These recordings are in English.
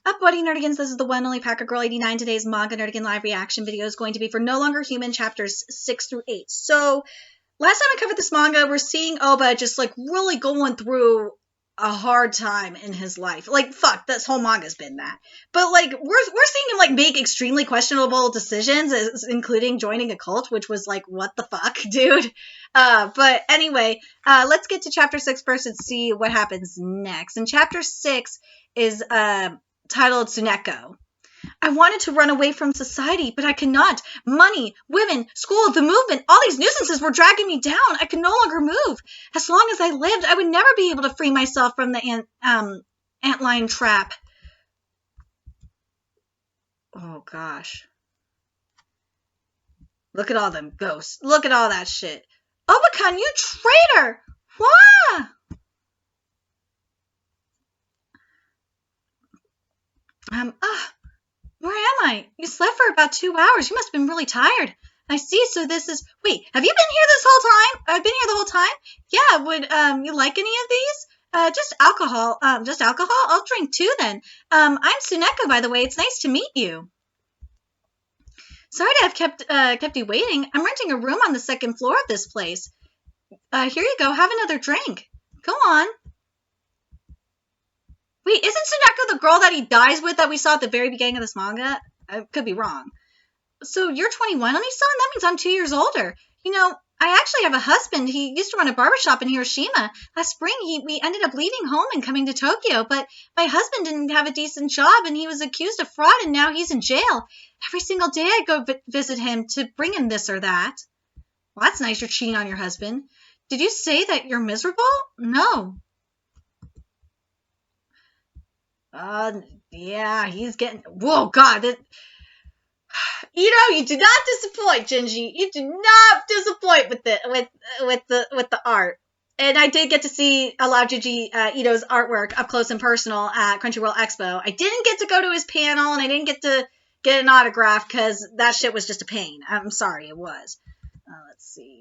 Up, Buddy Nerdigans, this is the one only Packer Girl 89. Today's Manga Nerdigan live reaction video is going to be for No Longer Human chapters 6 through 8. So, last time I covered this manga, we're seeing Oba just, like, really going through a hard time in his life. Like, fuck, this whole manga's been that. But, like, we're seeing him, like, make extremely questionable decisions, including joining a cult, which was, like, what the fuck, dude? But anyway, let's get to chapter 6 first and see what happens next. And chapter 6 is, titled Tsuneko. I wanted to run away from society, but I could not. Money, women, school, the movement, all these nuisances were dragging me down. I could no longer move. As long as I lived, I would never be able to free myself from the antlion trap. Oh, gosh. Look at all them ghosts. Look at all that shit. Obakan, you traitor! Why? Where am I? You slept for about 2 hours. You must have been really tired. I see, so this is... Wait, have you been here this whole time? I've been here the whole time? Yeah, would, you like any of these? Just alcohol. Just alcohol? I'll drink too, then. I'm Tsuneko, by the way. It's nice to meet you. Sorry to have kept you waiting. I'm renting a room on the 2nd floor of this place. Here you go. Have another drink. Go on. Wait, isn't Tsuneko the girl that he dies with that we saw at the very beginning of this manga? I could be wrong. So you're 21, Oni-san? That means I'm 2 years older. You know, I actually have a husband. He used to run a barbershop in Hiroshima. Last spring, we ended up leaving home and coming to Tokyo, but my husband didn't have a decent job, and he was accused of fraud, and now he's in jail. Every single day I go visit him to bring him this or that. Well, that's nice you're cheating on your husband. Did you say that you're miserable? No. Yeah, he's getting... Whoa, God. You know, you do not disappoint, Jinji. You do not disappoint with the art. And I did get to see a lot of Junji Ito's artwork up close and personal at Crunchyroll Expo. I didn't get to go to his panel, and I didn't get to get an autograph because that shit was just a pain. I'm sorry, it was. Let's see.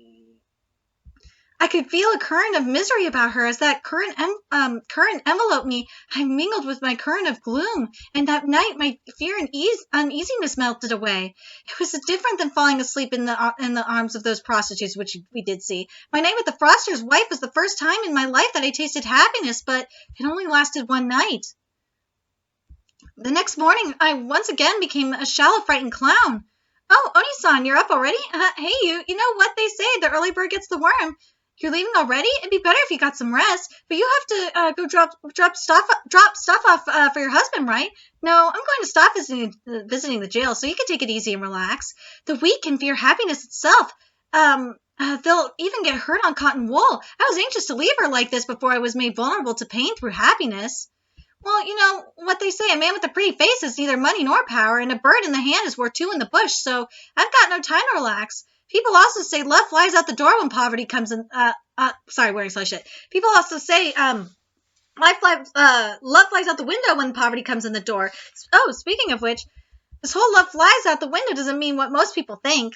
I could feel a current of misery about her as that current enveloped me. I mingled with my current of gloom, and that night my fear and uneasiness melted away. It was different than falling asleep in the arms of those prostitutes, which we did see. My night with the Froster's wife was the first time in my life that I tasted happiness, but it only lasted one night. The next morning, I once again became a shallow, frightened clown. Oh, Oni-san, you're up already? Hey, you know what they say, the early bird gets the worm. You're leaving already? It'd be better if you got some rest. But you have to go drop stuff off for your husband, right? No, I'm going to stop visiting the jail, so you can take it easy and relax. The weak can fear happiness itself. They'll even get hurt on cotton wool. I was anxious to leave her like this before I was made vulnerable to pain through happiness. Well, you know what they say, a man with a pretty face has neither money nor power, and a bird in the hand is worth two in the bush, so I've got no time to relax. People also say love flies out the door when poverty comes in. Sorry, wearing such shit. People also say love flies out the window when poverty comes in the door. Oh, speaking of which, this whole love flies out the window doesn't mean what most people think.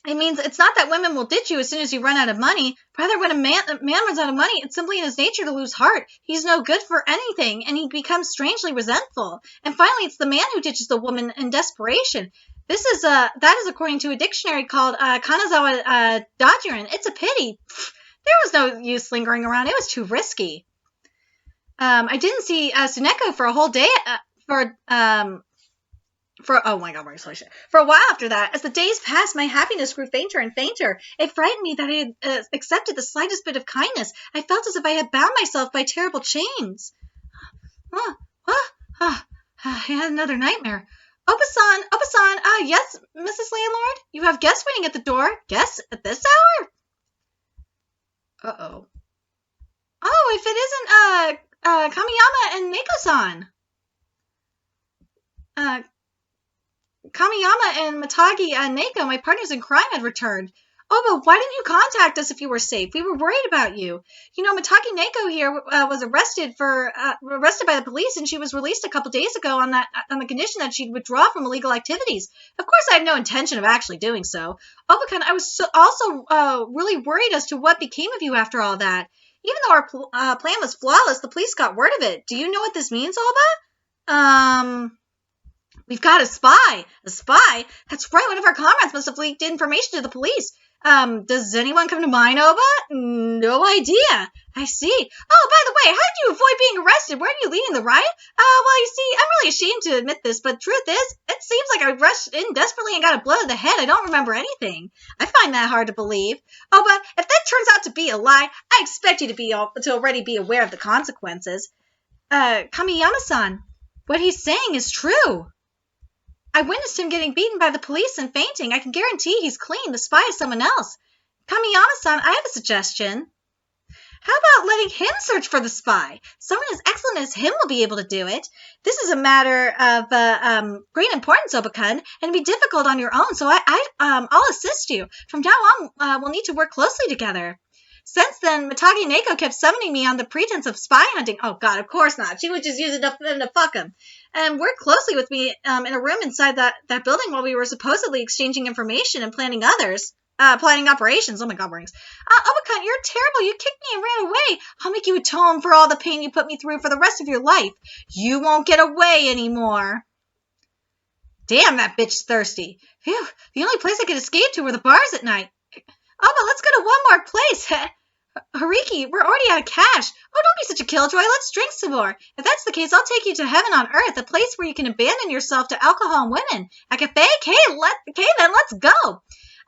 It means it's not that women will ditch you as soon as you run out of money. Rather, when a man runs out of money, it's simply in his nature to lose heart. He's no good for anything, and he becomes strangely resentful. And finally, it's the man who ditches the woman in desperation. That is according to a dictionary called Kanazawa Dajirin. It's a pity. There was no use lingering around. It was too risky. I didn't see Tsuneko for a whole day. Oh my God, for a while after that, as the days passed, my happiness grew fainter and fainter. It frightened me that I had accepted the slightest bit of kindness. I felt as if I had bound myself by terrible chains. I had another nightmare. Opa-san, yes, Mrs. Landlord? You have guests waiting at the door. Guests at this hour? Uh-oh. Oh, if it isn't, Kamiyama and Neko-san. Kamiyama and Matagi and Neko, my partners in crime, had returned. Oh, but why didn't you contact us if you were safe? We were worried about you. You know, Matagi Neko here was arrested by the police, and she was released a couple days ago on the condition that she'd withdraw from illegal activities. Of course, I had no intention of actually doing so. Obakan, I was also really worried as to what became of you after all that. Even though our plan was flawless, the police got word of it. Do you know what this means, Oba? We've got a spy. A spy? That's right. One of our comrades must have leaked information to the police. Does anyone come to mind, Oba? No idea. I see. Oh, by the way, how did you avoid being arrested? Weren't you leading the riot? Well, you see, I'm really ashamed to admit this, but truth is, it seems like I rushed in desperately and got a blow to the head. I don't remember anything. I find that hard to believe. Oba, if that turns out to be a lie, I expect you to already be aware of the consequences. Kamiyama-san, what he's saying is true. I witnessed him getting beaten by the police and fainting. I can guarantee he's clean. The spy is someone else. Kamiyama-san, I have a suggestion. How about letting him search for the spy? Someone as excellent as him will be able to do it. This is a matter of great importance, Oba-kun, and it'll be difficult on your own, so I'll assist you. From now on, we'll need to work closely together. Since then, Mitagi Neko kept summoning me on the pretense of spy hunting. Oh, God, of course not. She was just using them to fuck him. And worked closely with me in a room inside that building while we were supposedly exchanging information and planning operations. Oh, my God, rings. Oba-kun, you're terrible. You kicked me and ran away. I'll make you atone for all the pain you put me through for the rest of your life. You won't get away anymore. Damn, that bitch's thirsty. Phew, the only place I could escape to were the bars at night. Oh, but let's go to one more place. Hariki, we're already out of cash. Oh, don't be such a killjoy. Let's drink some more. If that's the case, I'll take you to heaven on earth, a place where you can abandon yourself to alcohol and women. A cafe? Okay, then let's go.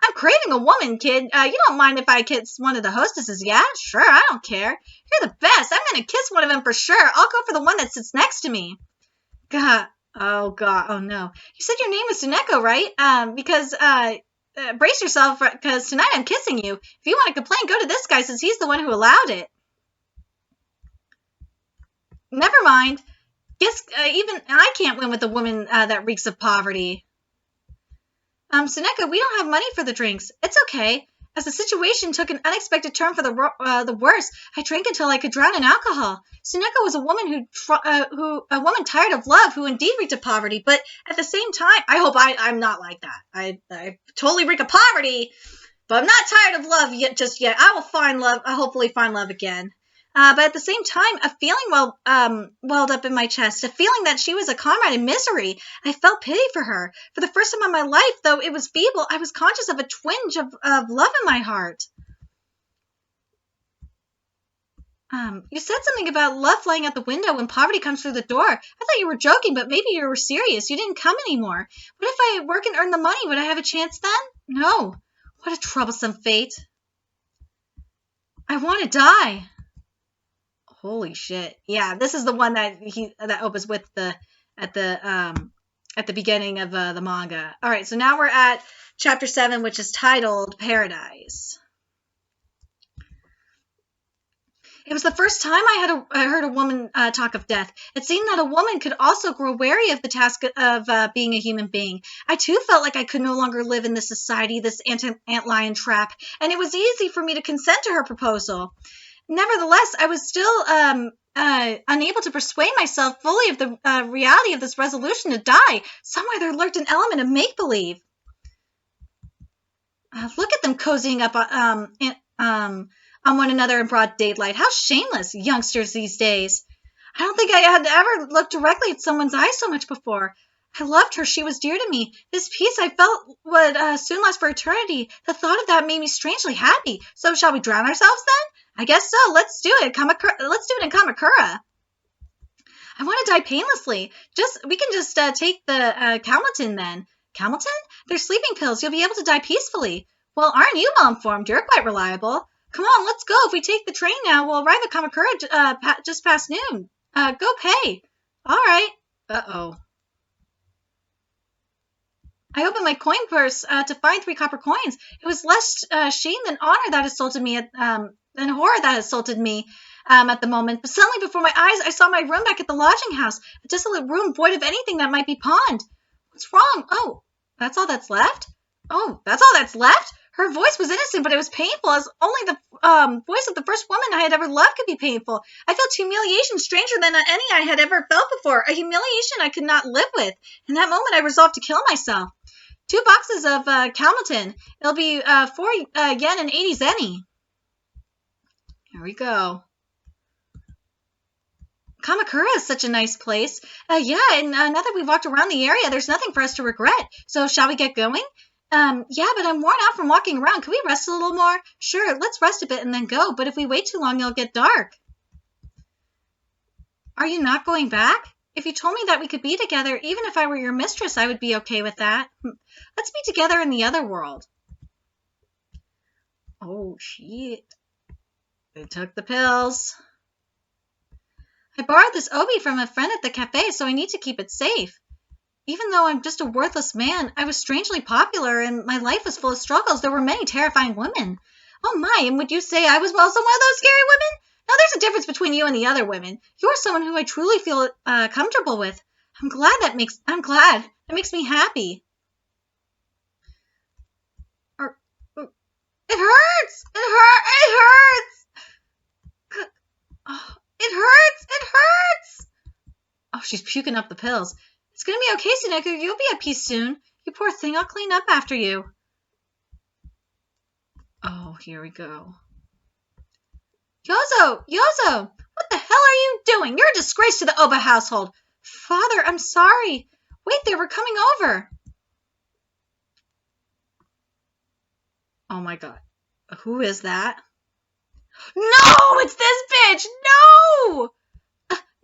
I'm craving a woman, kid. You don't mind if I kiss one of the hostesses, yeah? Sure, I don't care. You're the best. I'm going to kiss one of them for sure. I'll go for the one that sits next to me. God. Oh, God. Oh, no. You said your name was Suneko, right? Because brace yourself, because tonight I'm kissing you. If you want to complain, go to this guy, since he's the one who allowed it. Never mind. Guess even I can't win with a woman that reeks of poverty. Suneko, we don't have money for the drinks. It's okay. As the situation took an unexpected turn for the worse, I drank until I could drown in alcohol. Suneko was a woman a woman tired of love, who indeed reeked of poverty, but at the same time, I hope I'm not like that. I totally reek of poverty, but I'm not tired of love just yet. I will find love. I'll hopefully find love again. But at the same time, a feeling welled up in my chest, a feeling that she was a comrade in misery. I felt pity for her. For the first time in my life, though it was feeble, I was conscious of a twinge of love in my heart. You said something about love flying out the window when poverty comes through the door. I thought you were joking, but maybe you were serious. You didn't come anymore. What if I work and earn the money? Would I have a chance then? No. What a troublesome fate. I want to die. Holy shit. Yeah, this is the one that opens with at the beginning of the manga. All right, so now we're at chapter 7, which is titled Paradise. It was the first time I heard a woman talk of death. It seemed that a woman could also grow weary of the task of being a human being. I too felt like I could no longer live in this society, this ant-lion trap, and it was easy for me to consent to her proposal. Nevertheless, I was still unable to persuade myself fully of the reality of this resolution to die. Somewhere there lurked an element of make-believe. Look at them cozying up on one another in broad daylight. How shameless, youngsters these days. I don't think I had ever looked directly at someone's eyes so much before. I loved her. She was dear to me. This peace I felt would soon last for eternity. The thought of that made me strangely happy. So shall we drown ourselves then? I guess so. Let's do it. Let's do it in Kamakura. I want to die painlessly. We can just take the Calmatin then. Calmatin? They're sleeping pills. You'll be able to die peacefully. Well, aren't you well informed? You're quite reliable. Come on, let's go. If we take the train now, we'll arrive at Kamakura just past noon. Go pay. All right. Uh-oh. I opened my coin purse to find 3 copper coins. It was less shame than honor that assaulted me and horror that assaulted me at the moment. But suddenly before my eyes, I saw my room back at the lodging house, a desolate room void of anything that might be pawned. What's wrong? Oh, that's all that's left? Oh, that's all that's left? Her voice was innocent, but it was painful, as only the voice of the first woman I had ever loved could be painful. I felt humiliation stranger than any I had ever felt before, a humiliation I could not live with. In that moment, I resolved to kill myself. 2 boxes of Calmatin. It'll be 4 yen and 80 zeni. Here we go. Kamakura is such a nice place. Yeah, and now that we've walked around the area, there's nothing for us to regret. So shall we get going? Yeah, but I'm worn out from walking around. Can we rest a little more? Sure, let's rest a bit and then go. But if we wait too long, it'll get dark. Are you not going back? If you told me that we could be together, even if I were your mistress, I would be okay with that. Let's be together in the other world. Oh, shit. They took the pills. I borrowed this obi from a friend at the cafe, so I need to keep it safe. Even though I'm just a worthless man, I was strangely popular and my life was full of struggles. There were many terrifying women. Oh my, and would you say I was also one of those scary women? Now there's a difference between you and the other women. You're someone who I truly feel comfortable with. I'm glad. That makes me happy. It hurts! It hurts! Oh, it hurts! Oh, she's puking up the pills. It's gonna be okay, Tsuneko. You'll be at peace soon. You poor thing, I'll clean up after you. Oh, here we go. Yozo! What the hell are you doing? You're a disgrace to the Oba household. Father, I'm sorry. Wait there, we're coming over. Oh my god. Who is that? No! It's this bitch! No!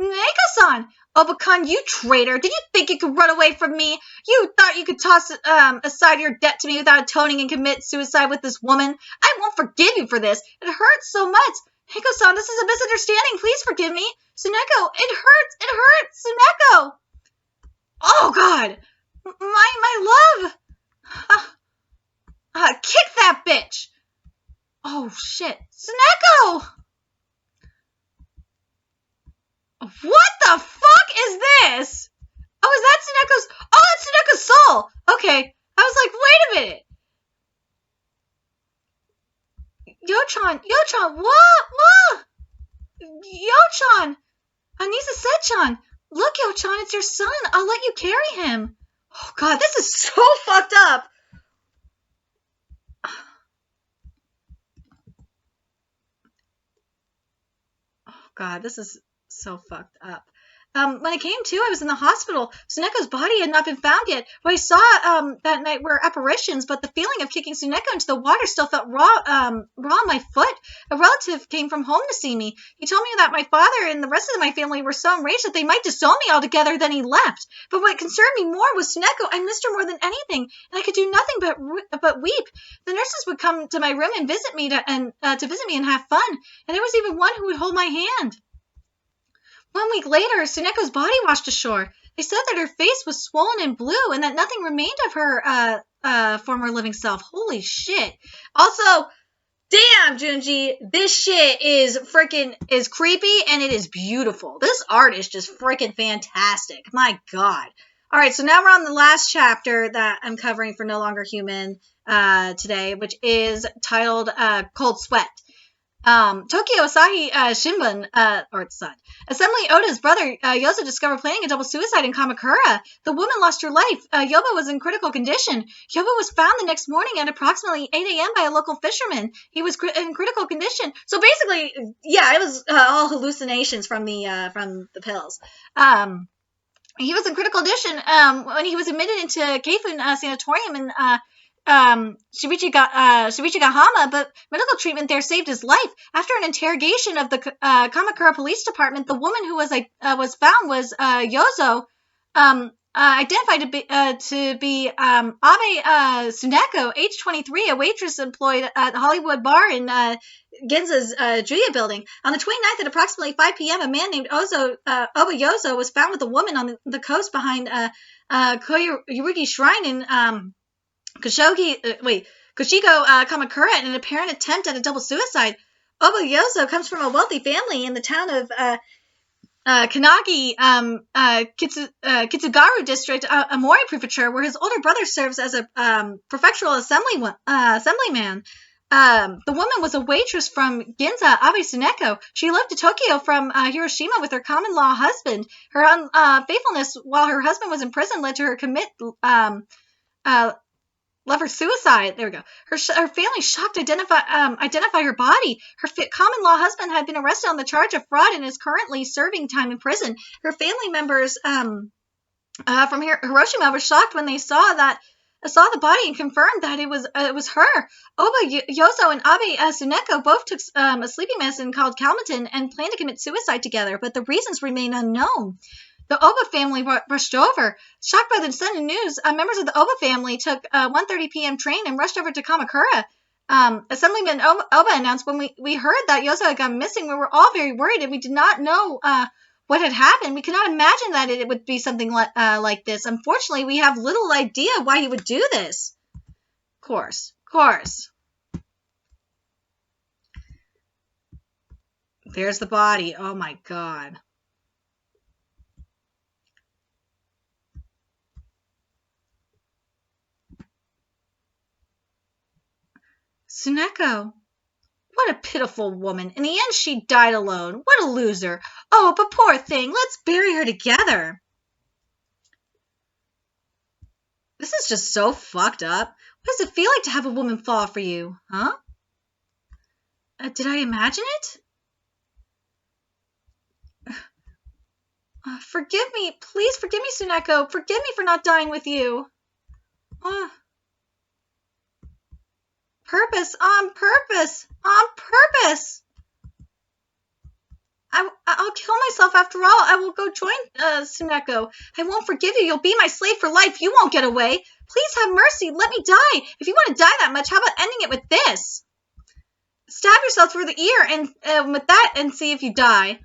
Neko-san! Oba-kun, you traitor! Did you think you could run away from me? You thought you could toss aside your debt to me without atoning and commit suicide with this woman? I won't forgive you for this. It hurts so much. Neko-san, this is a misunderstanding. Please forgive me. Tsuneko, it hurts! Tsuneko! Oh, God! My love! Kick that bitch! Oh, shit. Tsuneko! What the fuck is this? Oh, is that Tsuneko's? Oh, that's Tsuneko's soul! Okay. I was like, wait a minute. Yo-chan, what? Yo-chan! Anisa-chan! Look, Yo-chan, it's your son. I'll let you carry him. Oh, God, this is so fucked up. Oh, God, this is so fucked up. When I came to, I was in the hospital. Tsuneko's body had not been found yet. What I saw that night were apparitions, but the feeling of kicking Tsuneko into the water still felt raw on my foot. A relative came from home to see me. He told me that my father and the rest of my family were so enraged that they might disown me altogether. Then he left. But what concerned me more was Tsuneko. I missed her more than anything, and I could do nothing but weep. The nurses would come to my room and visit me to visit me and have fun, and there was even one who would hold my hand. 1 week later, Tsuneko's body washed ashore. They said that her face was swollen and blue and that nothing remained of her former living self. Holy shit. Also, damn, Junji, this shit is creepy and it is beautiful. This art is just freaking fantastic. My God. All right, so now we're on the last chapter that I'm covering for No Longer Human today, which is titled Cold Sweat. Tokyo Asahi Shimbun, or its son. Assembly Oda's brother, Yozo, discovered planning a double suicide in Kamakura. The woman lost her life. Yoba was in critical condition. Yoba was found the next morning at approximately 8 a.m. by a local fisherman. He was in critical condition. So basically, yeah, it was all hallucinations from the pills. He was in critical condition when he was admitted into Keifun Sanatorium in Shibuya-Gahama, but medical treatment there saved his life. After an interrogation of the Kamakura Police Department, the woman who was found was Yozo, identified to be Abe Tsuneko, age 23, a waitress employed at the Hollywood Bar in Ginza's Juya building. On the 29th at approximately 5 p.m., a man named Oba Yozo was found with a woman on the coast behind Koyurugi Shrine in Koshigo Kamakura in an apparent attempt at a double suicide. Oba Yozo comes from a wealthy family in the town of Kanagi, Kitsugaru District, Amori Prefecture, where his older brother serves as a prefectural assemblyman. The woman was a waitress from Ginza, Abe Tsuneko. She left to Tokyo from Hiroshima with her common-law husband. Her unfaithfulness while her husband was in prison led lover's suicide. There we go. Her family shocked to identify her body. Her common law husband had been arrested on the charge of fraud and is currently serving time in prison. Her family members from Hiroshima were shocked when they saw the body and confirmed that it was her. Oba Yozo and Abe Tsuneko both took a sleeping medicine called Calmatin and planned to commit suicide together, but the reasons remain unknown. The Oba family rushed over. Shocked by the sudden news, members of the Oba family took a 1:30 p.m. train and rushed over to Kamakura. Assemblyman Oba announced, when we heard that Yozo had gone missing, we were all very worried and we did not know what had happened. We could not imagine that it would be something like this. Unfortunately, we have little idea why he would do this. Of course. There's the body. Oh my god. Tsuneko. What a pitiful woman. In the end, she died alone. What a loser. Oh, but poor thing. Let's bury her together. This is just so fucked up. What does it feel like to have a woman fall for you? Huh? Did I imagine it? Forgive me. Please forgive me, Tsuneko. Forgive me for not dying with you. Purpose, on purpose. I'll kill myself after all. I will go join Tsuneko. I won't forgive you. You'll be my slave for life. You won't get away. Please have mercy. Let me die. If you want to die that much, how about ending it with this? Stab yourself through the ear and with that and see if you die.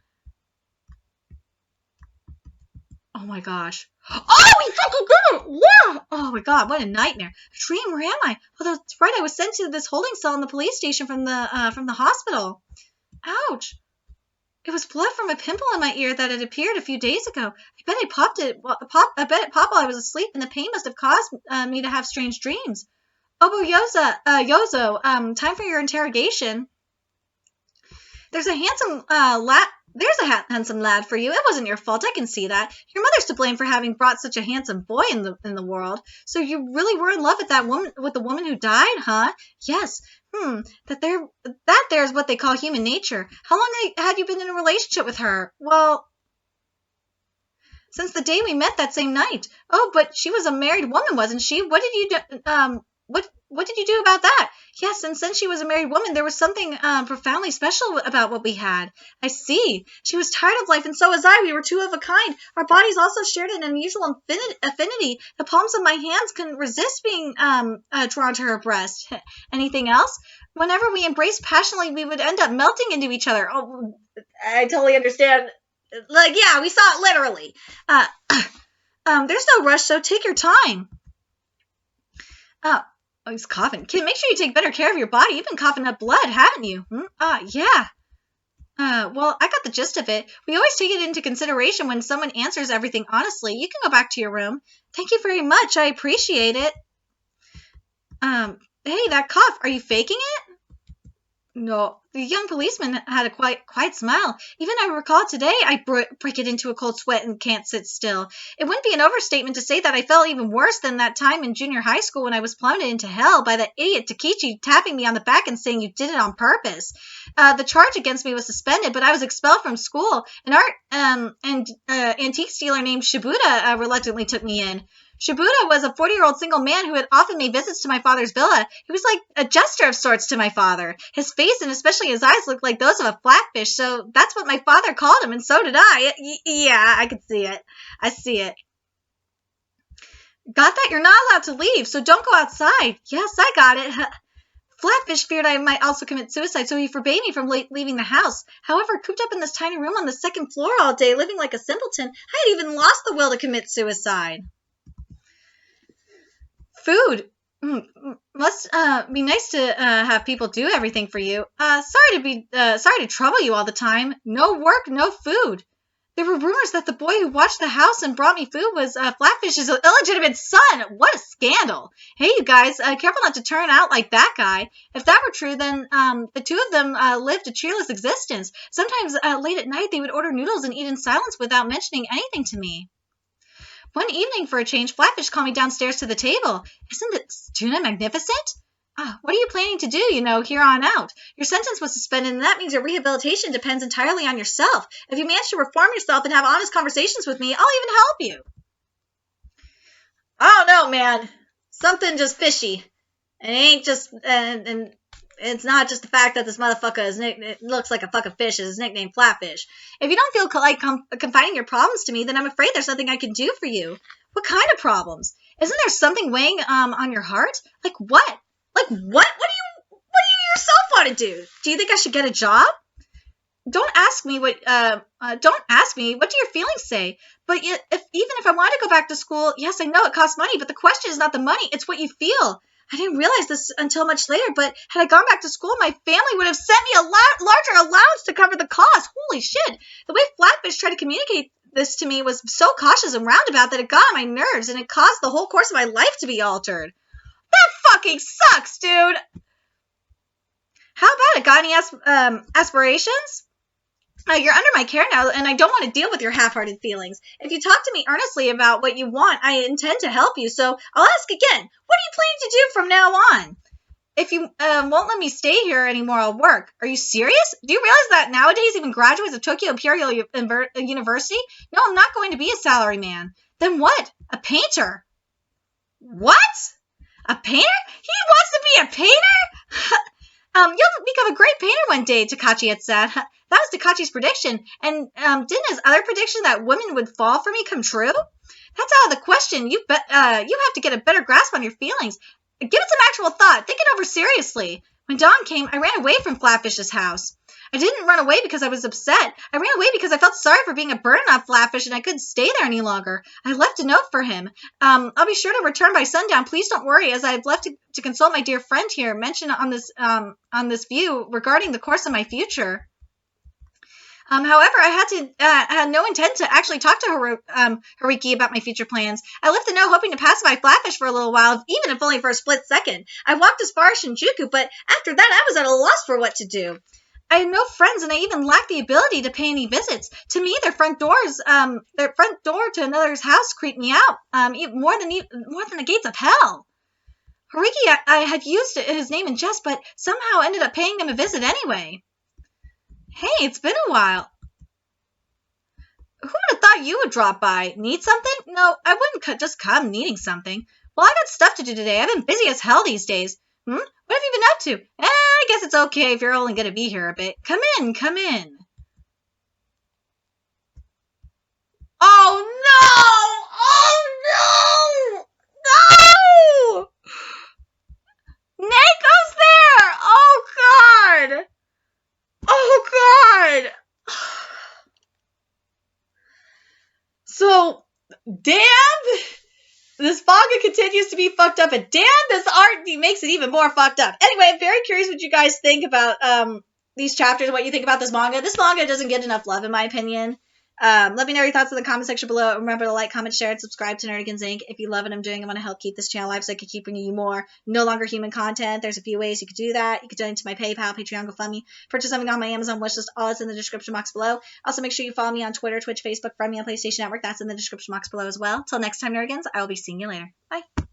Oh my gosh. Oh, we fucking did it! Yeah! Oh my god, what a nightmare. A dream, where am I? Oh, that's right, I was sent to this holding cell in the police station from the hospital. Ouch. It was blood from a pimple in my ear that had appeared a few days ago. I bet it popped while I was asleep, and the pain must have caused me to have strange dreams. Obo Yozo, time for your interrogation. There's a handsome handsome lad for you. It wasn't your fault. I can see that. Your mother's to blame for having brought such a handsome boy in the world. So you really were in love with the woman who died, huh? Yes. That there is what they call human nature. How long had you been in a relationship with her? Well, since the day we met that same night. Oh, but she was a married woman, wasn't she? What did you do? What did you do about that? Yes, and since she was a married woman, there was something profoundly special about what we had. I see. She was tired of life, and so was I. We were two of a kind. Our bodies also shared an unusual affinity. The palms of my hands couldn't resist being drawn to her breast. Anything else? Whenever we embraced passionately, we would end up melting into each other. Oh, I totally understand. Like, yeah, we saw it literally. There's no rush, so take your time. Oh, he's coughing. Kid, make sure you take better care of your body. You've been coughing up blood, haven't you? Yeah. Well, I got the gist of it. We always take it into consideration when someone answers everything honestly. You can go back to your room. Thank you very much. I appreciate it. Hey, that cough. Are you faking it? No. The young policeman had a quiet smile. Even I recall today I break it into a cold sweat and can't sit still. It wouldn't be an overstatement to say that I felt even worse than that time in junior high school when I was plummeted into hell by that idiot Takichi tapping me on the back and saying you did it on purpose. The charge against me was suspended, but I was expelled from school. An antique dealer named Shibuda reluctantly took me in. Shibuda was a 40-year-old single man who had often made visits to my father's villa. He was like a jester of sorts to my father. His face and especially his eyes looked like those of a flatfish, so that's what my father called him, and so did I. Yeah, I could see it. I see it. Got that? You're not allowed to leave, so don't go outside. Yes, I got it. Flatfish feared I might also commit suicide, so he forbade me from leaving the house. However, cooped up in this tiny room on the second floor all day, living like a simpleton, I had even lost the will to commit suicide. Food. Must be nice to have people do everything for you. Sorry to trouble you all the time. No work, no food. There were rumors that the boy who watched the house and brought me food was Flatfish's illegitimate son. What a scandal. Hey, you guys, careful not to turn out like that guy. If that were true, then the two of them lived a cheerless existence. Sometimes late at night, they would order noodles and eat in silence without mentioning anything to me. One evening, for a change, Flatfish called me downstairs to the table. Isn't this tuna magnificent? What are you planning to do, here on out? Your sentence was suspended, and that means your rehabilitation depends entirely on yourself. If you manage to reform yourself and have honest conversations with me, I'll even help you. I don't know, man. Something just fishy. It ain't just, and it's not just the fact that this motherfucker it looks like a fucking fish, is his nickname Flatfish. If you don't feel like confiding your problems to me, then I'm afraid there's nothing I can do for you. What kind of problems? Isn't there something weighing on your heart? Like what? Like what? What do you yourself want to do? Do you think I should get a job? Don't ask me what do your feelings say? But even if I want to go back to school, yes, I know it costs money, but the question is not the money, it's what you feel. I didn't realize this until much later, but had I gone back to school, my family would have sent me a larger allowance to cover the cost. Holy shit. The way Flatfish tried to communicate this to me was so cautious and roundabout that it got on my nerves, and it caused the whole course of my life to be altered. That fucking sucks, dude. How about it? Got any aspirations? You're under my care now, and I don't want to deal with your half-hearted feelings. If you talk to me earnestly about what you want, I intend to help you, so I'll ask again. What are you planning to do from now on? If you won't let me stay here anymore, I'll work. Are you serious? Do you realize that nowadays even graduates of Tokyo Imperial University? No, I'm not going to be a salary man. Then what? A painter. What? A painter? He wants to be a painter? You'll become a great painter one day, Takachi had said. That was Takachi's prediction. And didn't his other prediction that women would fall for me come true? That's out of the question. You have to get a better grasp on your feelings. Give it some actual thought. Think it over seriously. When dawn came, I ran away from Flatfish's house. I didn't run away because I was upset. I ran away because I felt sorry for being a burden on Flatfish, and I couldn't stay there any longer. I left a note for him. I'll be sure to return by sundown. Please don't worry, as I've left to consult my dear friend here, mentioned on this view regarding the course of my future. However, I had no intent to actually talk to Haruki about my future plans. I left the note hoping to pacify Flatfish for a little while, even if only for a split second. I walked as far as Shinjuku, but after that I was at a loss for what to do. I had no friends, and I even lacked the ability to pay any visits. To me, their front door to another's house creeped me out, more than the gates of hell. Haruki, I had used his name in jest, but somehow ended up paying them a visit anyway. Hey, it's been a while. Who would have thought you would drop by? Need something? No, I wouldn't just come needing something. Well, I got stuff to do today. I've been busy as hell these days. What have you been up to? I guess it's okay if you're only going to be here a bit. Come in. Oh, no! Oh, no! No! Neko's there! Oh, God! Oh, God! So, damn! This manga continues to be fucked up, and damn, this art makes it even more fucked up. Anyway, I'm very curious what you guys think about these chapters, what you think about this manga. This manga doesn't get enough love, in my opinion. Let me know your thoughts in the comment section below. Remember to like, comment, share, and subscribe to Nerdigans Inc. If you love what I'm doing and want to help keep this channel alive so I can keep bringing you more no longer human content, there's a few ways you could do that. You could donate to my PayPal, Patreon, GoFundMe, purchase something on my Amazon wishlist. All is in the description box below. Also, make sure you follow me on Twitter, Twitch, Facebook, friend me on PlayStation Network. That's in the description box below as well. Till next time, Nerdigans, I will be seeing you later. Bye.